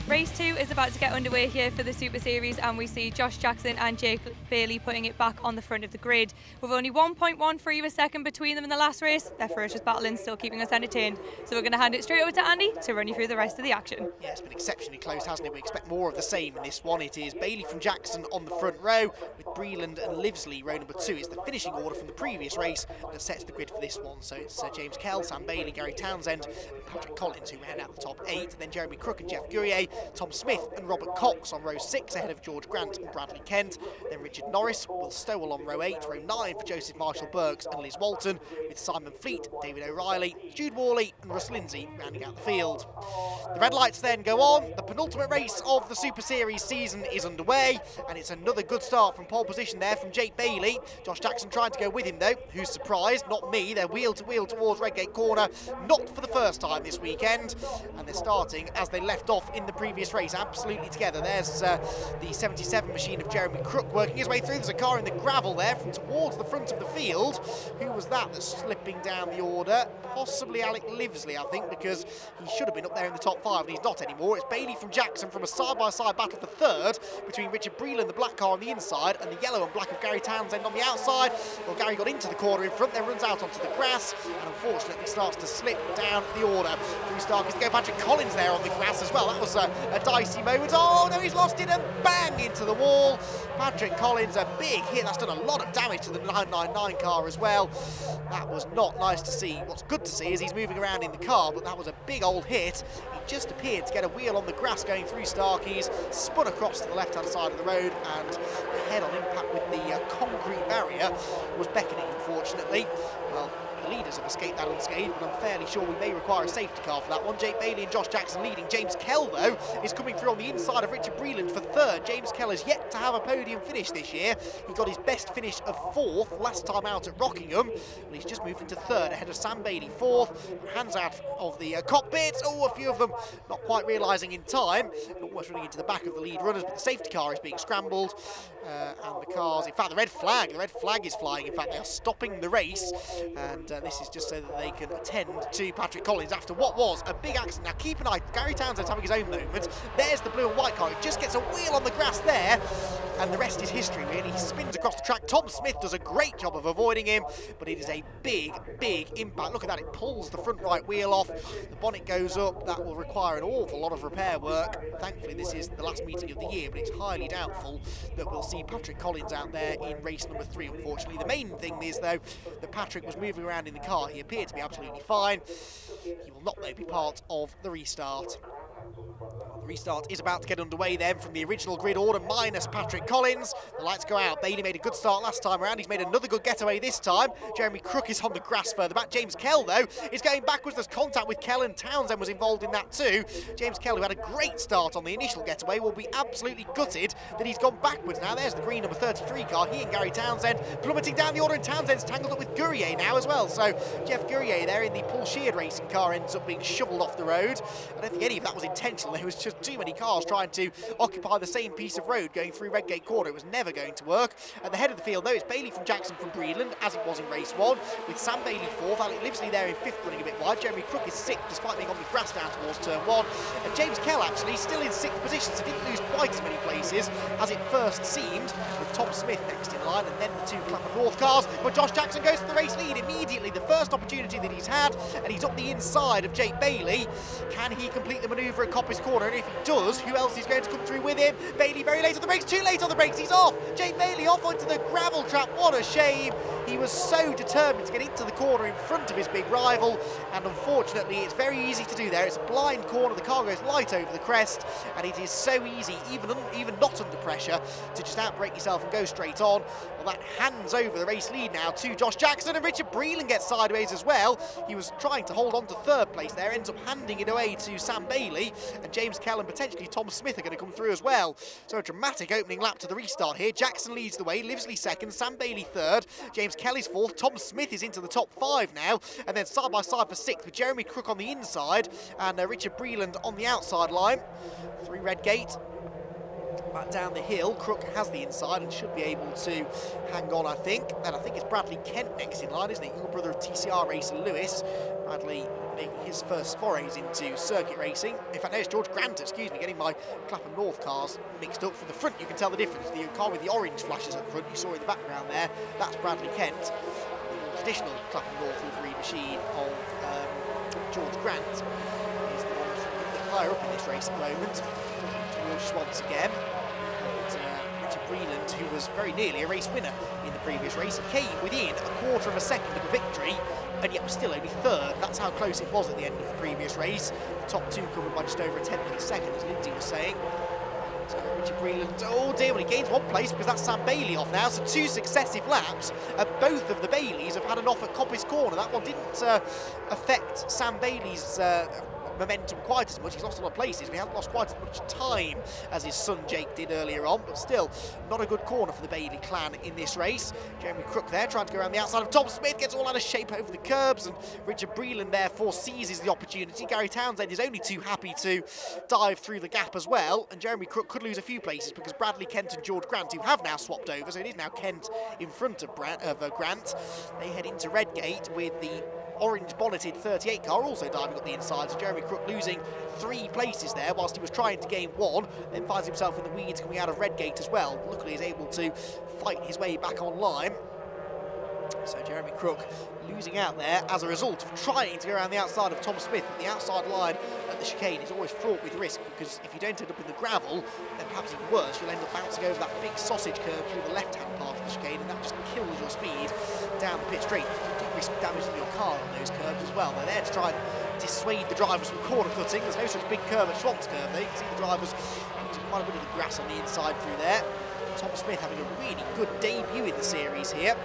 Race 2 is about to get underway here for the Super Series, and we see Josh Jackson and Jake Bailey putting it back on the front of the grid. With only 1.13 of a second between them in the last race, their ferocious battling still keeping us entertained. So we're going to hand it straight over to Andy to run you through the rest of the action. Yeah, it's been exceptionally close, hasn't it? We expect more of the same in this one. It is Bailey from Jackson on the front row, with Breland and Livesley row number 2. It's the finishing order from the previous race that sets the grid for this one. So it's James Kell, Sam Bailey, Gary Townsend, and Patrick Collins, who round out the top 8. Then Jeremy Crook and Jeff Gurrier, Tom Smith and Robert Cox on row 6 ahead of George Grant and Bradley Kent. Then Richard Norris, Will Stowell on row 8, row 9 for Joseph Marshall Burks and Liz Walton, with Simon Fleet, David O'Reilly, Jude Worley and Russ Lyndsay rounding out the field. The red lights then go on. The penultimate race of the Super Series season is underway, and it's another good start from pole position there from Jake Bailey. Josh Jackson trying to go with him though. Who's surprised? Not me. They're wheel to wheel towards Redgate Corner, not for the first time this weekend, and they're starting as they left off in the previous race, absolutely together. There's the 77 machine of Jeremy Crook working his way through. There's a car in the gravel there from towards the front of the field. Who was that that's slipping down the order? Possibly Alec Livesley, I think, because he should have been up there in the top 5, and he's not anymore. It's Bailey from Jackson from a side-by-side battle for third between Richard Breland, the black car on the inside, and the yellow and black of Gary Townsend on the outside. Well, Gary got into the corner in front, then runs out onto the grass, and unfortunately starts to slip down the order. Through Starkey's to go Patrick Collins there on the grass as well. That was a dicey moment. Oh no, he's lost it, and bang into the wall. Patrick Collins, a big hit. That's done a lot of damage to the 999 car as well. That was not nice to see. What's good to see is he's moving around in the car, but that was a big old hit. He just appeared to get a wheel on the grass going through Starkey's, spun across to the left-hand side of the road, and the head-on impact with the concrete barrier was beckoning, unfortunately. Well, the leaders have escaped that unscathed, but I'm fairly sure we may require a safety car for that one. Jake Bailey and Josh Jackson leading. James Kell, though, is coming through on the inside of Richard Breland for third. James Kell has yet to have a podium finish this year. He got his best finish of 4th last time out at Rockingham, and he's just moved into 3rd ahead of Sam Bailey 4th. Hands out of the cockpit. Oh, a few of them not quite realising in time, almost running into the back of the lead runners, but the safety car is being scrambled, and the cars, in fact, the red flag is flying. In fact, they are stopping the race, and this is just so that they can attend to Patrick Collins after what was a big accident. Now keep an eye, Gary Townsend's having his own moment. There's the blue and white car. It just gets a wheel on the grass there, and the rest is history, really. He spins across the track. Tom Smith does a great job of avoiding him, but it is a big impact. Look at that, it pulls the front right wheel off. The bonnet goes up. That will require an awful lot of repair work. Thankfully, this is the last meeting of the year, but it's highly doubtful that we'll see Patrick Collins out there in race number 3, unfortunately. The main thing is, though, that Patrick was moving around in the car. He appeared to be absolutely fine. He will not, though, be part of the restart. The restart is about to get underway then from the original grid order minus Patrick Collins. The lights go out. Bailey made a good start last time around. He's made another good getaway this time. Jeremy Crook is on the grass further back. James Kell, though, is going backwards. There's contact with Kell, and Townsend was involved in that too. James Kell, who had a great start on the initial getaway, will be absolutely gutted that he's gone backwards now. There's the green number 33 car. He and Gary Townsend plummeting down the order, and Townsend's tangled up with Gurrier now as well. So Jeff Gurrier there in the Paul Sheard racing car ends up being shoveled off the road. I don't think any of that was intentional. There was just too many cars trying to occupy the same piece of road going through Redgate Corner. It was never going to work. At the head of the field, though, it's Bailey from Jackson from Breland, as it was in race 1, with Sam Bailey 4th, Alec Livesley there in 5th, running a bit wide. Jeremy Crook is 6th, despite being on the grass down towards turn 1. And James Kell, actually, still in 6th position, so didn't lose quite as many places as it first seemed, with Tom Smith next in line, and then the 2 Clapham North cars. But Josh Jackson goes for the race lead immediately, the first opportunity that he's had, and he's up the inside of Jake Bailey. Can he complete the manoeuvre at Coppice Corner? And if he does, who else is going to come through with him? Bailey very late on the brakes, too late on the brakes, he's off! Jake Bailey off onto the gravel trap, what a shame! He was so determined to get into the corner in front of his big rival, and unfortunately it's very easy to do there. It's a blind corner, the car goes light over the crest, and it is so easy, even not under pressure, to just outbrake yourself and go straight on. Well, that hands over the race lead now to Josh Jackson, and Richard Breland gets sideways as well. He was trying to hold on to 3rd place there, ends up handing it away to Sam Bailey, and James Kell and potentially Tom Smith are going to come through as well. So a dramatic opening lap to the restart here. Jackson leads the way, Livesley 2nd, Sam Bailey 3rd, James Kell is 4th, Tom Smith is into the top 5 now, and then side by side for 6th with Jeremy Crook on the inside and Richard Breland on the outside line. 3 Redgate. Back down the hill, Crook has the inside and should be able to hang on, I think. And I think it's Bradley Kent next in line, isn't it? Younger brother of TCR racer Lewis. Bradley making his first forays into circuit racing. In fact, no, it's George Grant, excuse me, getting my Clapham North cars mixed up. From the front, you can tell the difference. The car with the orange flashes at the front, you saw in the background there, that's Bradley Kent. The traditional Clapham North livery machine of George Grant is the one that's a bit higher up in this race at the moment. Towards once again. Richard Breland, who was very nearly a race winner in the previous race, came within a quarter of a second of a victory, and yet was still only third. That's how close it was at the end of the previous race. The top two covered by just over a tenth of a second, as Lyndsay was saying. Richard Breland, oh dear, well he gains one place because that's Sam Bailey off now, so 2 successive laps. Both of the Baileys have had an off at Coppice Corner. That one didn't affect Sam Bailey's momentum quite as much. He's lost a lot of places, but he hasn't lost quite as much time as his son Jake did earlier on, but still not a good corner for the Bailey clan in this race. Jeremy Crook there trying to go around the outside of Tom Smith, gets all out of shape over the curbs, and Richard Breland therefore seizes the opportunity. Gary Townsend is only too happy to dive through the gap as well, and Jeremy Crook could lose a few places because Bradley Kent and George Grant, who have now swapped over, so it is now Kent in front of Grant. They head into Redgate with the orange bonneted 38 car also diving up the inside, so Jeremy Crook losing 3 places there whilst he was trying to gain 1, then finds himself in the weeds coming out of Redgate as well. Luckily he's able to fight his way back online. So Jeremy Crook losing out there as a result of trying to go around the outside of Tom Smith, but the outside line at the chicane is always fraught with risk, because if you don't end up in the gravel, then perhaps even worse, you'll end up bouncing over that big sausage curve through the left-hand part of the chicane, and that just kills your speed down the pit straight. You do risk damaging your car on those curves as well. They're there to try and dissuade the drivers from corner cutting. There's no such big curve at Schwantz curve there. You can see the drivers using quite a bit of the grass on the inside through there. Tom Smith having a really good debut in the series here.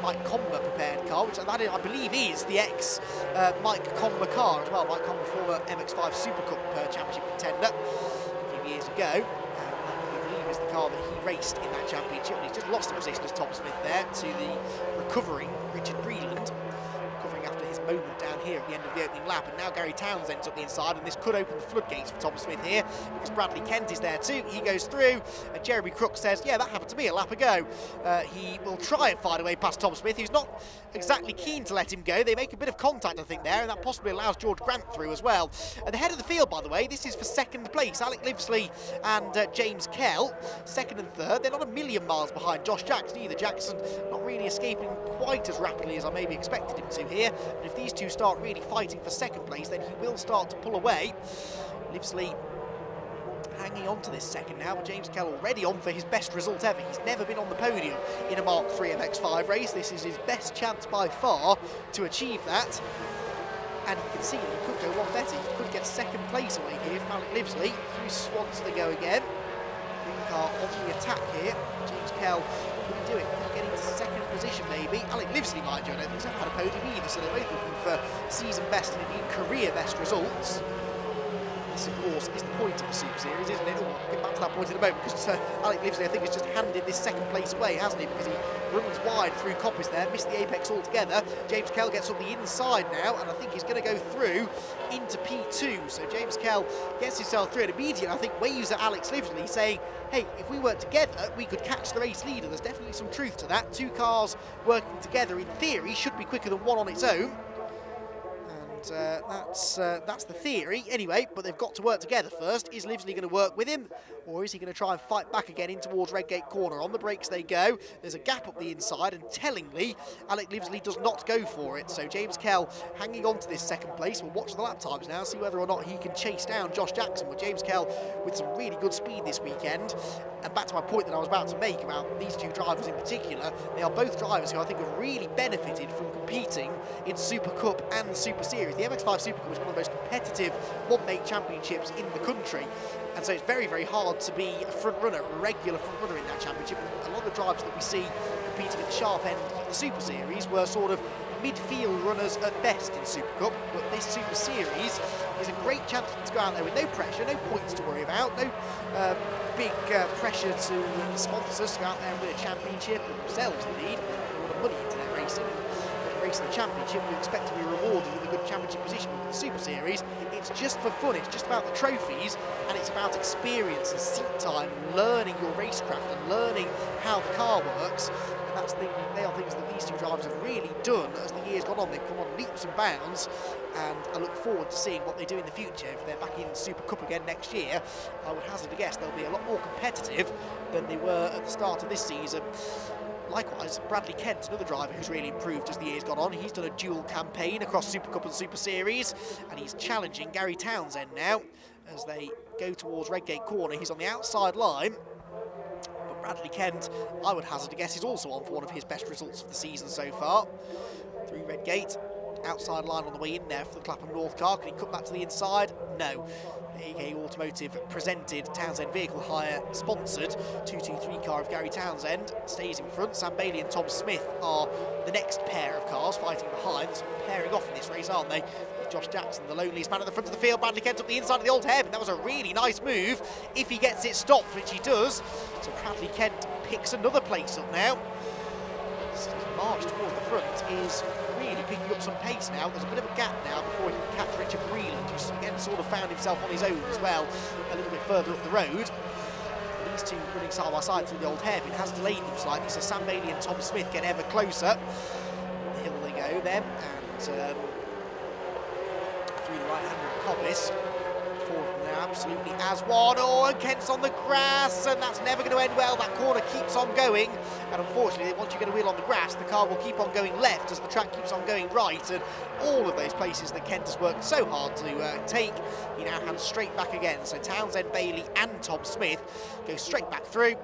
Mike Comber prepared car, which that I believe is the ex-Mike Comber car as well. Mike Comber, former MX-5 Super Cup Championship contender a few years ago. I believe is the car that he raced in that championship, and he's just lost the position as Tom Smith there to the recovering Richard Breland. Recovering after his moment down here at the end of the opening lap, and now Gary Townsend's up the inside, and this could open the floodgates for Tom Smith here, because Bradley Kent is there too. He goes through, and Jeremy Crook says, yeah, that happened to me a lap ago. He will try and find a way past Tom Smith, who's not exactly keen to let him go. They make a bit of contact, I think, there, and that possibly allows George Grant through as well. At the head of the field, by the way, this is for second place. Alec Livesley and James Kell, second and third. They're not a million miles behind Josh Jackson either. Jackson not really escaping quite as rapidly as I maybe expected him to here, but if these two start really fighting for second place, then he will start to pull away. Livesley hanging on to this second now, but James Kell already on for his best result ever. He's never been on the podium in a Mark III MX-5 race. This is his best chance by far to achieve that. And you can see that he could go one better. He could get second place away here from Alec Livesley. Through Swans they go again. Green car on the attack here. James Kell couldn't do it. Couldn't get into second position maybe. Alec Livesley, mind you, I don't think he's had a podium either, so they're both looking for season best and indeed career best results. This, of course, is the point of the Super Series, isn't it? We'll get back to that point in a moment, because Alec Livesley, I think, has just handed this second place away, hasn't he? Because he runs wide through Coppice there, missed the apex altogether. James Kell gets on the inside now, and I think he's going to go through into P2. So James Kell gets himself through, and immediately, I think, waves at Alex Livesley, saying, hey, if we work together, we could catch the race leader. There's definitely some truth to that. 2 cars working together, in theory, should be quicker than 1 on its own. That's the theory anyway, but they've got to work together first. Is Livesley going to work with him, or is he going to try and fight back again in towards Redgate Corner? On the brakes they go. There's a gap up the inside, and tellingly, Alec Livesley does not go for it. So James Kell hanging on to this second place. We'll watch the lap times now, see whether or not he can chase down Josh Jackson. But James Kell with some really good speed this weekend. And back to my point that I was about to make about these 2 drivers in particular, they are both drivers who I think have really benefited from competing in Super Cup and Super Series. The MX-5 Super Cup is one of the most competitive one-make championships in the country, and so it's very, very hard to be a front runner, a regular front runner in that championship. And a lot of the drivers that we see competing at the sharp end of the Super Series were sort of midfield runners at best in Super Cup, but this Super Series is a great chance to go out there with no pressure, no points to worry about, no big pressure to the sponsors to go out there and win a championship, or themselves indeed, put a lot of money into their racing. racing the championship, you expect to be rewarded with a good championship position. With the Super Series, it's just for fun, it's just about the trophies, and it's about experience and seat time, learning your racecraft and learning how the car works. And they are things that these two drivers have really done as the years gone on. They've come on leaps and bounds, and I look forward to seeing what they do in the future. If they're back in Super Cup again next year, I would hazard a guess they'll be a lot more competitive than they were at the start of this season. Likewise, Bradley Kent, another driver who's really improved as the year's gone on. He's done a dual campaign across Super Cup and Super Series, and he's challenging Gary Townsend now as they go towards Redgate Corner. He's on the outside line. Bradley Kent, I would hazard a guess, is also on for one of his best results of the season so far. Through Redgate, outside line on the way in there for the Clapham North car. Can he cut back to the inside? No. The AK Automotive presented Townsend Vehicle Hire sponsored 223 car of Gary Townsend stays in front. Sam Bailey and Tom Smith are the next pair of cars fighting behind. They're sort of pairing off in this race, aren't they? With Josh Jackson, the loneliest man at the front of the field. Bradley Kent up the inside of the old hairpin. That was a really nice move if he gets it stopped, which he does. So Bradley Kent picks another place up now. His march towards the front is really picking up some pace now. There's a bit of a gap now before he can catch Richard Breland, who's again sort of found himself on his own as well, a little bit further up the road. These two running side by side through the old hairpin has delayed them slightly, so Sam Bailey and Tom Smith get ever closer. The hill they go then, and through the right-hander at Cobbiss. Four of them there absolutely as one. Oh, and Kent's on the grass, and that's never going to end well. That corner keeps on going, and unfortunately, once you get a wheel on the grass, the car will keep on going left as the track keeps on going right, and all of those places that Kent has worked so hard to take, he now hands straight back again. So Townsend, Bailey and Tom Smith go straight back through.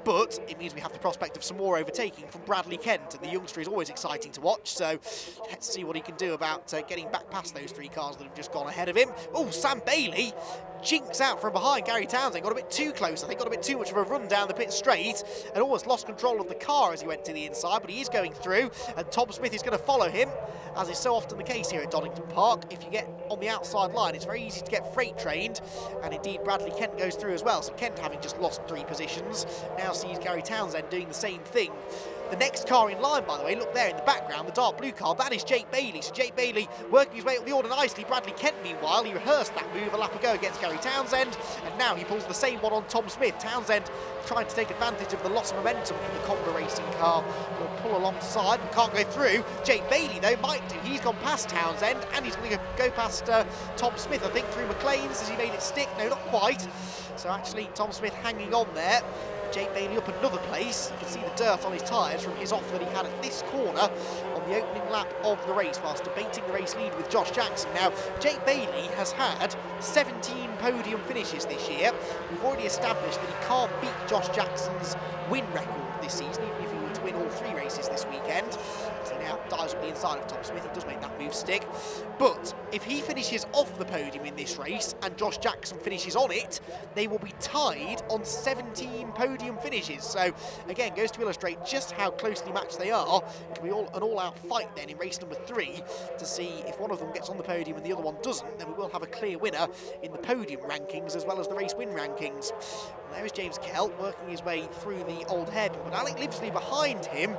But it means we have the prospect of some more overtaking from Bradley Kent, and the youngster is always exciting to watch, so let's see what he can do about getting back past those three cars that have just gone ahead of him. Oh, Sam Bailey jinks out from behind Gary Townsend, got a bit too close, I think got a bit too much of a run down the pit straight, and almost lost control of the car as he went to the inside, but he is going through, and Tom Smith is going to follow him, as is so often the case here at Donington Park. If you get on the outside line, it's very easy to get freight trained, and indeed Bradley Kent goes through as well, so Kent, having just lost 3 positions, now sees Gary Townsend doing the same thing. The next car in line, by the way, look there in the background, the dark blue car, that is Jake Bailey. So Jake Bailey working his way up the order nicely. Bradley Kent, meanwhile, he rehearsed that move a lap ago against Gary Townsend, and now he pulls the same one on Tom Smith. Townsend trying to take advantage of the loss of momentum from the Comber Racing car. Will pull alongside, but can't go through. Jake Bailey, though, might do. He's gone past Townsend, and he's going to go past Tom Smith, I think, through McLean's as he made it stick. No, not quite. So actually, Tom Smith hanging on there. Jake Bailey up another place. You can see the dirt on his tyres from his off that he had at this corner on the opening lap of the race whilst debating the race lead with Josh Jackson. Now, Jake Bailey has had 17 podium finishes this year. We've already established that he can't beat Josh Jackson's win record this season, even if he were to win all 3 races this weekend. So he now dives up the inside of Tom Smith. He does make that move stick. But if he finishes off the podium in this race and Josh Jackson finishes on it, they will be tied on 17 podium finishes. So again, goes to illustrate just how closely matched they are. It'll be an all-out fight then in race number 3 to see if one of them gets on the podium and the other one doesn't. Then we will have a clear winner in the podium rankings as well as the race win rankings. And there is James Kell working his way through the old hairpin, but Alec Livesley behind him,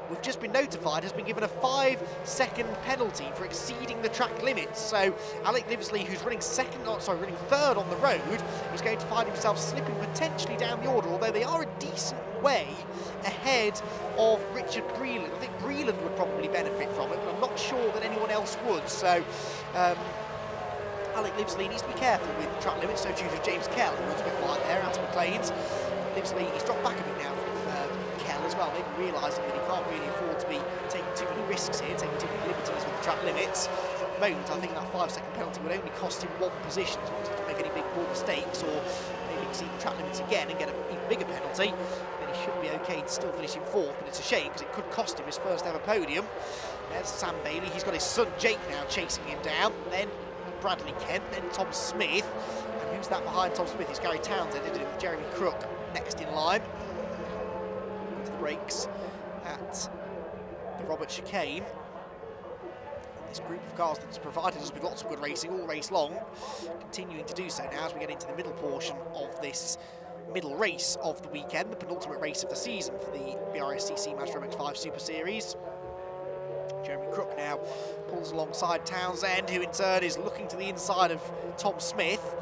we've just been notified, has been given a 5-second penalty for exceeding the track limits. So Alec Livesley, who's running running third on the road, is going to find himself slipping potentially down the order, although they are a decent way ahead of Richard Breland. I think Breland would probably benefit from it, but I'm not sure that anyone else would. So Alec Livesley needs to be careful with track limits, so too does James Kell, who runs a bit wide there out of McLean's. Livesley, he's dropped back a bit now from Kell as well, maybe realising that he can't really afford to be taking too many risks here, taking too many liberties with the track limits. At the moment, I think that 5-second penalty would only cost him 1 position. If he wanted to make any big ball mistakes or maybe exceed the track limits again and get an even bigger penalty, then he should be okay to still finish in 4th, but it's a shame because it could cost him his first ever podium. There's Sam Bailey, he's got his son Jake now chasing him down, then Bradley Kent, then Tom Smith, and who's that behind Tom Smith? It's Gary Townsend, isn't it, with Jeremy Crook next in line. Into the brakes at the Robert Chicane. And this group of cars that's provided us with lots of good racing all race long, continuing to do so now as we get into the middle portion of this middle race of the weekend, the penultimate race of the season for the BRSCC Mazda MX-5 Super Series. Jeremy Crook now pulls alongside Townsend, who in turn is looking to the inside of Tom Smith.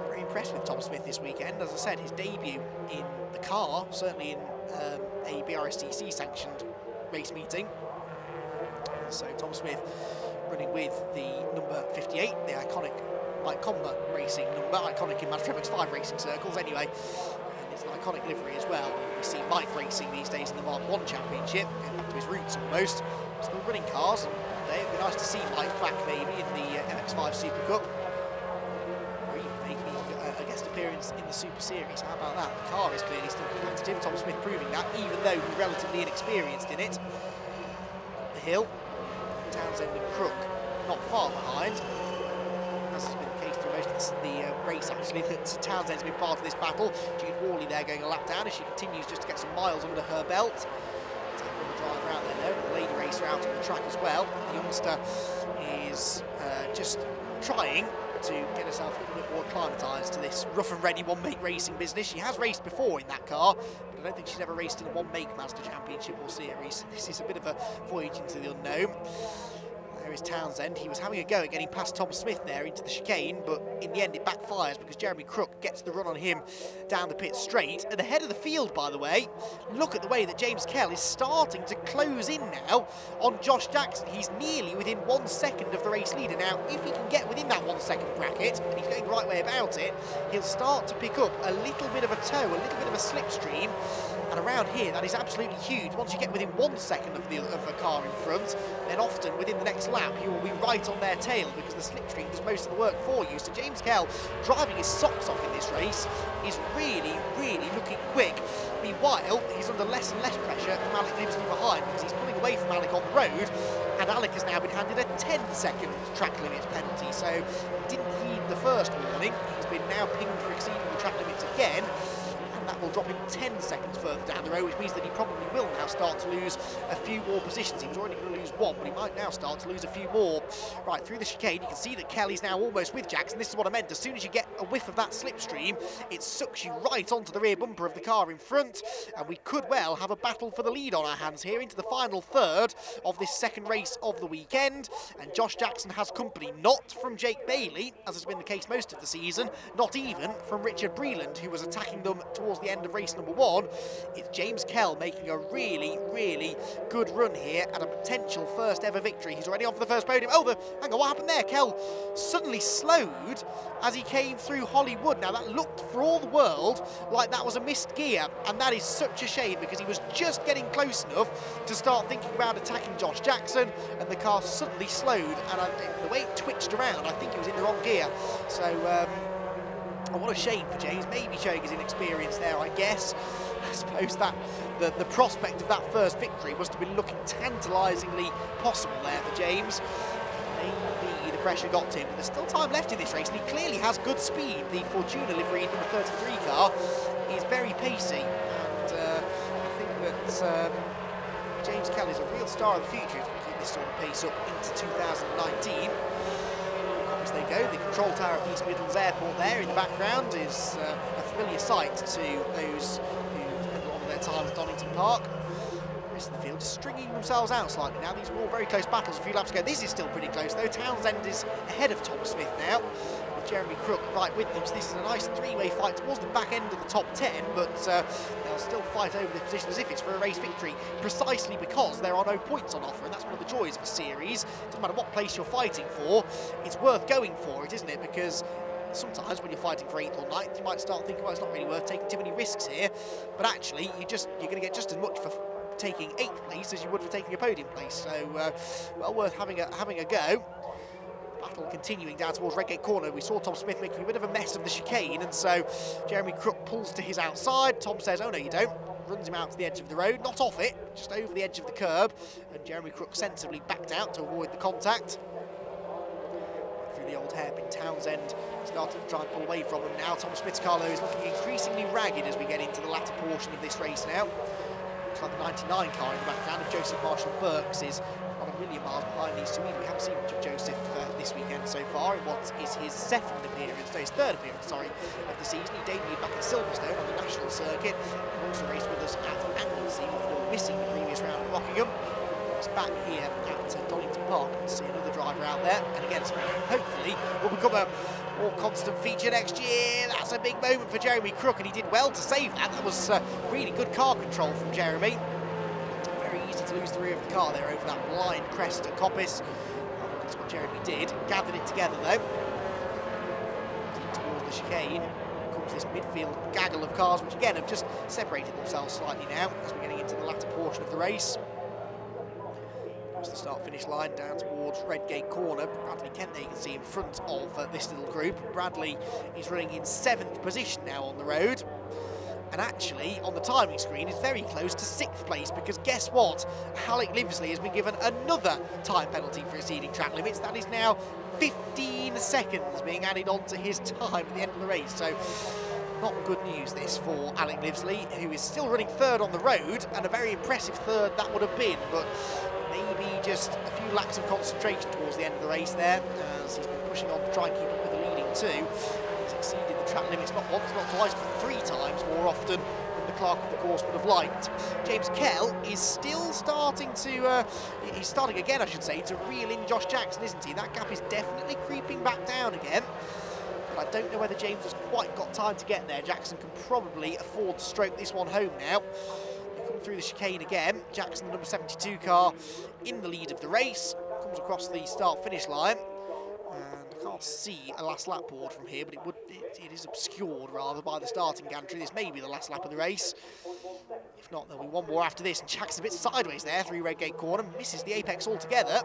Very impressed with Tom Smith this weekend. As I said, his debut in the car, certainly in a BRSCC sanctioned race meeting. So Tom Smith running with the number 58, the iconic Mike Comber racing number, iconic in Mazda MX-5 racing circles anyway. And it's an iconic livery as well. We see Mike racing these days in the Mark 1 Championship, going back to his roots almost. Still running cars. One day it'd be nice to see Mike back maybe in the MX-5 Super Cup. Or even maybe a guest appearance in the Super Series. How about that? The car is clearly still competitive. Tom Smith proving that, even though he's relatively inexperienced in it. Up the hill, Townsend and Crook not far behind, as has been the case through most of the race actually. Townsend's been part of this battle. Jude Worley there going a lap down as she continues just to get some miles under her belt. The driver out there though, the lady racer out on the track as well. The youngster is just trying to get herself a little bit more acclimatised to this rough and ready one-make racing business. She has raced before in that car, but I don't think she's ever raced in a one-make Mazda Championship or Series. This is a bit of a voyage into the unknown. There is Townsend. He was having a go at getting past Tom Smith there into the chicane, but in the end it backfires because Jeremy Crook gets the run on him down the pit straight. And ahead of the field, by the way, look at the way that James Kell is starting to close in now on Josh Jackson. He's nearly within 1 second of the race leader. Now, if he can get within that 1 second bracket, and he's going the right way about it, he'll start to pick up a little bit of a tow, a little bit of a slipstream. And around here, that is absolutely huge. Once you get within 1 second of the car in front, then often within the next lap, you will be right on their tail because the slipstream does most of the work for you. So James Kell, driving his socks off in this race, is really, really looking quick. Meanwhile, he's under less and less pressure from Alec Lyndsay behind because he's pulling away from Alec on the road, and Alec has now been handed a 10-second track limits penalty. So he didn't heed the first warning. He's been now pinged for exceeding the track limits again. That will drop him 10 seconds further down the road, which means that he probably will now start to lose a few more positions. He was already going to lose one, but he might now start to lose a few more. Right, through the chicane, you can see that Kelly's now almost with Jackson. This is what I meant. As soon as you get a whiff of that slipstream, it sucks you right onto the rear bumper of the car in front, and we could well have a battle for the lead on our hands here into the final third of this second race of the weekend. And Josh Jackson has company, not from Jake Bailey, as has been the case most of the season, not even from Richard Breland, who was attacking them towards the end of race number 1. It's James Kell making a really, really good run here at a potential first ever victory. He's already on for the first podium. Oh, hang on, what happened there? Kell suddenly slowed as he came through Hollywood. Now that looked for all the world like that was a missed gear, and that is such a shame because he was just getting close enough to start thinking about attacking Josh Jackson, and the car suddenly slowed, and the way it twitched around, I think he was in the wrong gear. So oh, what a shame for James, maybe showing his inexperience there, I guess. I suppose that the prospect of that first victory must have been looking tantalisingly possible there for James. Maybe the pressure got to him, but there's still time left in this race, and he clearly has good speed. The Fortuna livery number 33 car is very pacey, and I think that James Kell is a real star of the future if he can keep this sort of pace up into 2019. As they go, the control tower of East Midlands Airport there in the background is a familiar sight to those who spend a lot of their time at Donington Park. The rest of the field just stringing themselves out slightly now. These were all very close battles a few laps ago. This is still pretty close though. Townsend is ahead of Tom Smith now, with Jeremy Crook right with them. So this is a nice three-way fight towards the back end of the top 10, but they'll still fight over the position as if it's for a race victory, precisely because there are no points on offer, and that's one of the joys of a series. It doesn't matter what place you're fighting for, it's worth going for it, isn't it? Because sometimes when you're fighting for 8th or 9th, you might start thinking, well, it's not really worth taking too many risks here, but actually you're going to get just as much for taking 8th place as you would for taking a podium place. So well worth having a go. Battle continuing down towards Redgate Corner. We saw Tom Smith making a bit of a mess of the chicane, and so Jeremy Crook pulls to his outside. Tom says, oh no you don't, runs him out to the edge of the road, not off it, just over the edge of the curb, and Jeremy Crook sensibly backed out to avoid the contact. Through the old hairpin, Townsend starting to try and pull away from him now. Tom Smith's car is looking increasingly ragged as we get into the latter portion of this race now. Looks like the 99 car in the background of Joseph Marshall Burks is not a million miles behind these two either. We haven't seen much of Joseph this weekend so far in what is his third appearance, of the season. He debuted back at Silverstone on the national circuit, and also raced with us at Anglesey before missing the previous round at Rockingham. He's back here at Donington Park. You can see another driver out there, and again, hopefully will become a more constant feature next year. That's a big moment for Jeremy Crook, and he did well to save that. That was really good car control from Jeremy. Very easy to lose the rear of the car there over that blind crest at Coppice. That's what Jeremy did. Gathered it together though. Towards the chicane comes this midfield gaggle of cars, which again have just separated themselves slightly now as we're getting into the latter portion of the race. Across the start-finish line down towards Redgate Corner. Bradley Kent there you can see in front of this little group. Bradley is running in 7th position now on the road. And actually, on the timing screen, is very close to 6th place, because guess what? Alec Lindsley has been given another time penalty for exceeding track limits. That is now 15 seconds being added on to his time at the end of the race. So, not good news this for Alec Lindsley, who is still running 3rd on the road, and a very impressive 3rd that would have been, but maybe just a few lacks of concentration towards the end of the race there, as he's been pushing on to try and keep up with the leading 2. He's exceeded the track limits not once, not twice, but 3 times more often than the clerk of the course would have liked. James Kell is still starting to, he's starting again I should say, to reel in Josh Jackson, isn't he? That gap is definitely creeping back down again. But I don't know whether James has quite got time to get there. Jackson can probably afford to stroke this one home now. They come through the chicane again. Jackson, the number 72 car, in the lead of the race. Comes across the start-finish line. And I can't see a last lap board from here, but it is obscured rather by the starting gantry. This may be the last lap of the race. If not, there'll be one more after this. And Jackson's a bit sideways there through Redgate Corner, misses the apex altogether.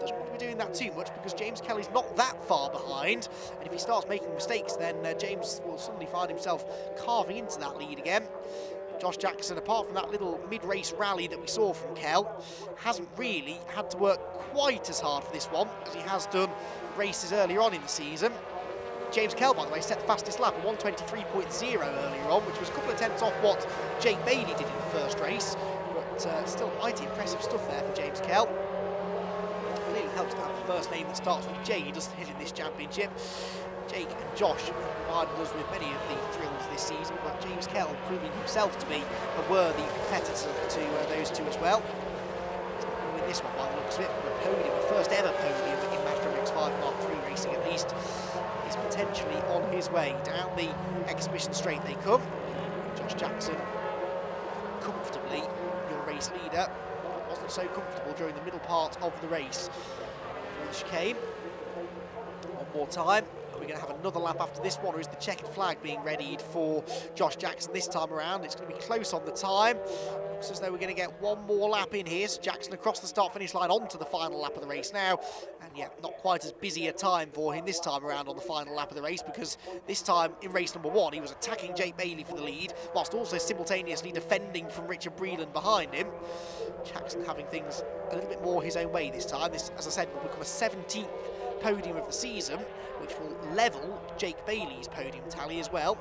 Doesn't want to be doing that too much because James Kelly's not that far behind. And if he starts making mistakes, then James will suddenly find himself carving into that lead again. Josh Jackson, apart from that little mid-race rally that we saw from Kell, hasn't really had to work quite as hard for this one as he has done races earlier on in the season. James Kell, by the way, set the fastest lap, a 1:23.0 earlier on, which was a couple of tenths off what Jake Bailey did in the first race, but still mighty impressive stuff there for James Kell. It really helps to have the first name that starts with J, doesn't it, in this championship. Jake and Josh have provided us with many of the thrills this season, but James Kell proving himself to be a worthy competitor to those two as well. He's not going to win this one by the looks of it, but a podium, a first ever podium in Mazda MX-5 Mark III racing at least, is potentially on his way. Down the exhibition straight they come. Josh Jackson, comfortably your race leader, wasn't so comfortable during the middle part of the race. Through the chicane, one more time. Are we going to have another lap after this one, or is the checkered flag being readied for Josh Jackson this time around? It's going to be close on the time. Looks as though we're going to get one more lap in here. So Jackson across the start-finish line onto the final lap of the race now. And yeah, not quite as busy a time for him this time around on the final lap of the race, because this time in race number 1 he was attacking Jake Bailey for the lead, whilst also simultaneously defending from Richard Breland behind him. Jackson having things a little bit more his own way this time. This, as I said, will become a 17th podium of the season, which will level Jake Bailey's podium tally as well.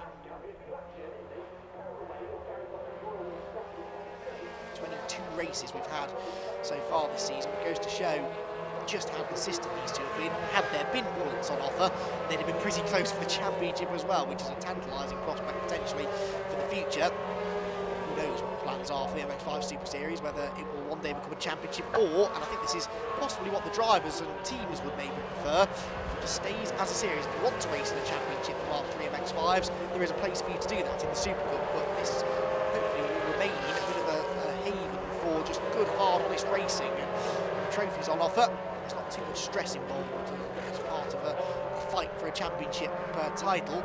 22 races we've had so far this season. It goes to show just how consistent these two have been. Had there been points on offer, they'd have been pretty close for the championship as well, which is a tantalising prospect potentially for the future. Who knows what the plans are for the MX-5 Super Series, whether it will one day become a championship or, and I think this is possibly what the drivers and teams would maybe prefer, if it just stays as a series. If you want to race in a championship for Mark III MX-5s, there is a place for you to do that in the Super Cup, but this hopefully will remain a bit of a haven for just good, hard, honest racing, and trophies on offer. There's not too much stress involved as part of a fight for a championship title.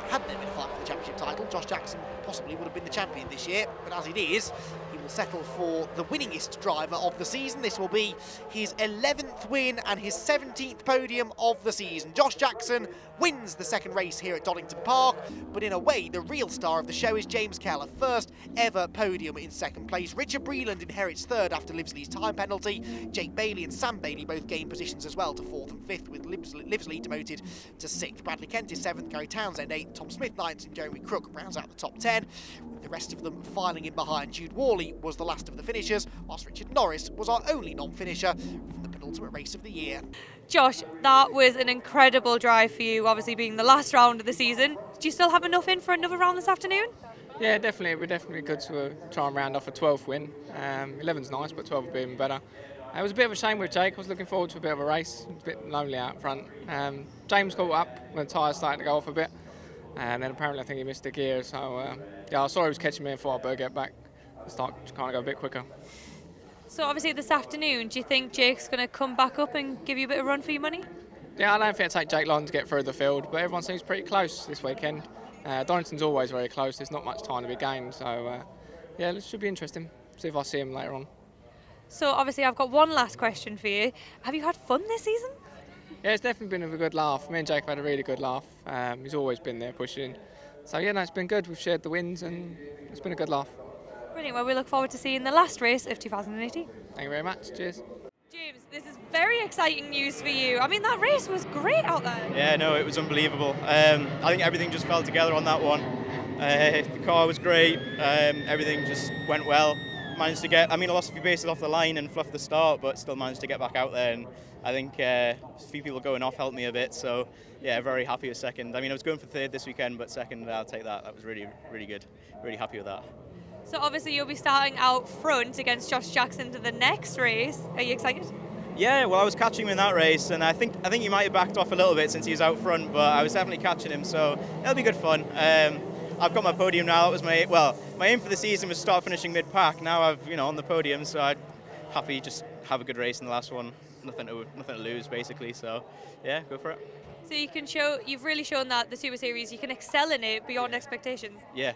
Had there been a fight for the championship title, Josh Jackson possibly would have been the champion this year, but as it is, he will settle for the winningest driver of the season. This will be his 11th win and his 17th podium of the season. Josh Jackson wins the second race here at Donington Park, but in a way, the real star of the show is James Kell, a first ever podium in second place. Richard Breland inherits third after Livsley's time penalty. Jake Bailey and Sam Bailey both gain positions as well to 4th and 5th, with Livsley demoted to 6th. Bradley Kent is 7th, Gary Townsend 8th, Tom Smith 9th, and Jeremy Crook rounds out the top 10, with the rest of them filing in behind. Jude Worley was the last of the finishers, whilst Richard Norris was our only non-finisher from the penultimate race of the year. Josh, that was an incredible drive for you, obviously being the last round of the season. Do you still have enough in for another round this afternoon? Yeah, definitely. We're definitely good to try and round off a 12th win. 11's nice, but 12 would be even better. It was a bit of a shame with Jake. I was looking forward to a bit of a race. It was a bit lonely out front. James caught up when the tyres started to go off a bit, and then apparently I think he missed the gear. So yeah, I saw he was catching me and thought I'd better get back and start kind of go a bit quicker. So obviously this afternoon, do you think Jake's going to come back up and give you a bit of run for your money? Yeah, I don't think it'll take Jake long to get through the field, but everyone seems pretty close this weekend. Donington's always very close. There's not much time to be gained, so yeah, it should be interesting. See if I see him later on. So obviously I've got one last question for you. Have you had fun this season? Yeah, it's definitely been a good laugh. Me and Jake have had a really good laugh. He's always been there pushing. So yeah, no, it's been good. We've shared the wins and it's been a good laugh. Brilliant. Well, we look forward to seeing the last race of 2018. Thank you very much. Cheers. James, this is very exciting news for you. I mean, that race was great out there. Yeah, no, it was unbelievable. I think everything just fell together on that one. The car was great. Everything just went well. Managed to get, I lost a few bases off the line and fluffed the start, but still managed to get back out there. And I think a few people going off helped me a bit. So yeah, very happy with second. I was going for third this weekend, but second, I'll take that. That was really, really good. Really happy with that. So obviously you'll be starting out front against Josh Jackson to the next race. Are you excited? Yeah, well, I was catching him in that race, and I think he might have backed off a little bit since he was out front, but I was definitely catching him, so it'll be good fun. I've got my podium now. That was my aim for the season was to start finishing mid-pack. Now I've on the podium, so I'd happy just have a good race in the last one. Nothing to lose basically. So yeah, go for it. So you've really shown that the Super Series you can excel in it beyond expectations. Yeah.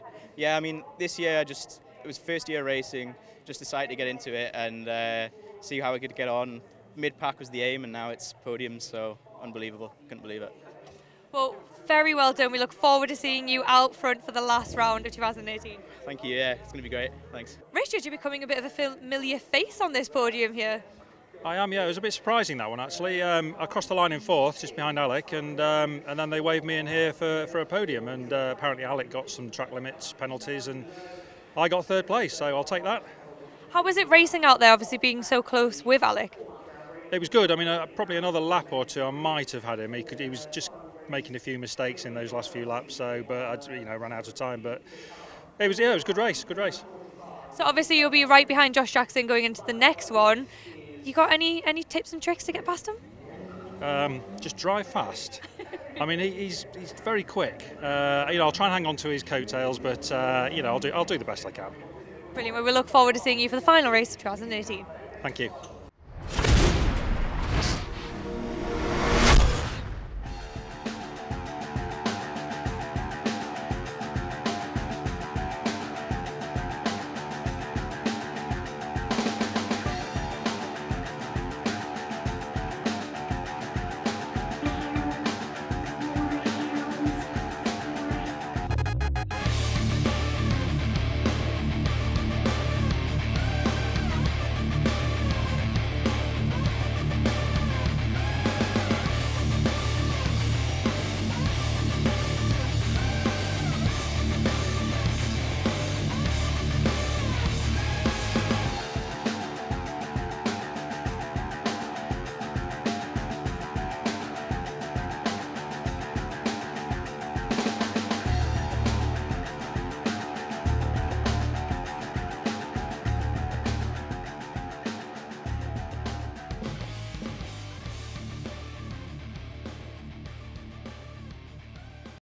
This year it was first year racing. Just decided to get into it and see how I could get on. Mid-pack was the aim, and now it's podium. So unbelievable. Couldn't believe it. Well, very well done. We look forward to seeing you out front for the last round of 2018. Thank you, yeah, it's going to be great. Thanks. Richard, you're becoming a bit of a familiar face on this podium here. I am, yeah. It was a bit surprising, that one, actually. I crossed the line in fourth, just behind Alec, and then they waved me in here for a podium, and apparently Alec got some track limits, penalties, and I got third place, so I'll take that. How was it racing out there, obviously being so close with Alec? It was good. Probably another lap or two I might have had him. He was just making a few mistakes in those last few laps, but I ran out of time. But it was a good race. So obviously you'll be right behind Josh Jackson going into the next one. You got any tips and tricks to get past him? Just drive fast. He's very quick. I'll try and hang on to his coattails, but I'll do the best I can. Brilliant. Well, we look forward to seeing you for the final race of 2018. Thank you.